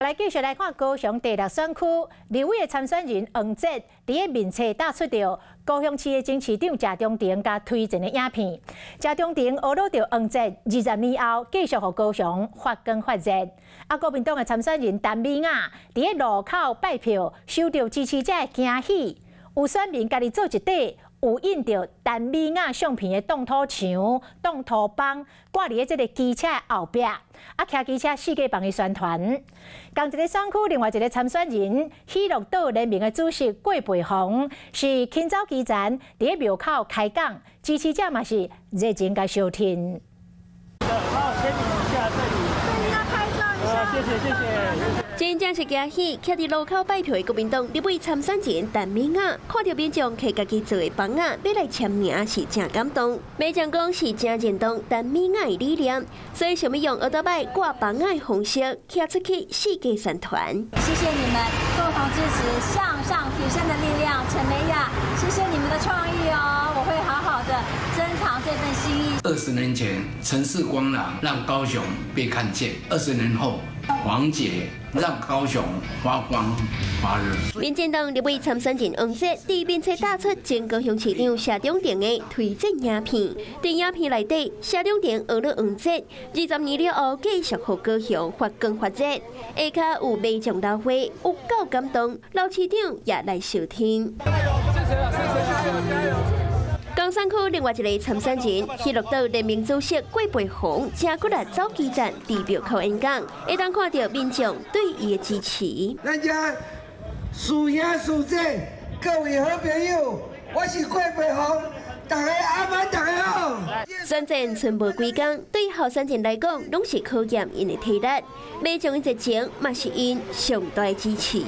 来继续来看高雄第6选区立委的参选人黄捷，伫个面册打出着高雄市的前市长谢中庭甲推荐的影片。谢中庭懊恼着黄捷20年后继续互高雄发光发热。国民党的参选人陈美雅伫个路口拜票，收到支持者的惊喜，有选民家己做一底。 有印着陈美雅相片的动土墙、动土棒，挂伫即个机车后壁，骑机车四界帮伊宣传。同一个选区，另外一个参选人喜乐岛联名的主席郭培宏，是轻走基层伫个庙口开讲，支持者嘛是热情甲收听。好，签名一下这里。这里要拍照一下。谢谢。 真正是惊喜，徛伫路口拜票的国民党立委参选人陈美雅，看到民众摕家己做的房仔要来签名，是真感动。美将讲是真认同陈美雅的理念，所以想要用奥特曼挂房仔的方式，徛出去世界宣传。谢谢你们共同支持向上提升的力量，陈美雅，谢谢你们的创意哦，我会好好的珍藏这份心意。20年前，城市光廊让高雄被看见；20年后，黄捷让高雄发光发热。民进党立委参选人黄捷伫面册打出前高雄市长谢中庭的推荐影片，在影片内底，谢中庭学了黄捷20年了后继续互高雄发光发热，下骹有美将大会，有够感动，老市长也来收听。冈山区另外一个参选人喜乐岛联名主席郭培宏，正骨力走基站伫庙口演讲，会当看到民众对伊的支持。咱家师兄师姐，各位好朋友，我是郭培宏，大家阿晚大家好。选战剩无几天，对后生人来讲，拢是考验因的体力。每种热情，嘛是因上大的支持。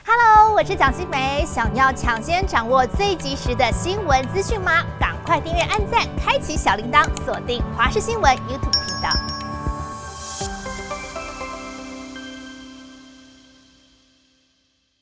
Hello， 我是蒋欣梅。想要抢先掌握最及时的新闻资讯吗？赶快订阅、按赞、开启小铃铛，锁定华视新闻 YouTube 频道。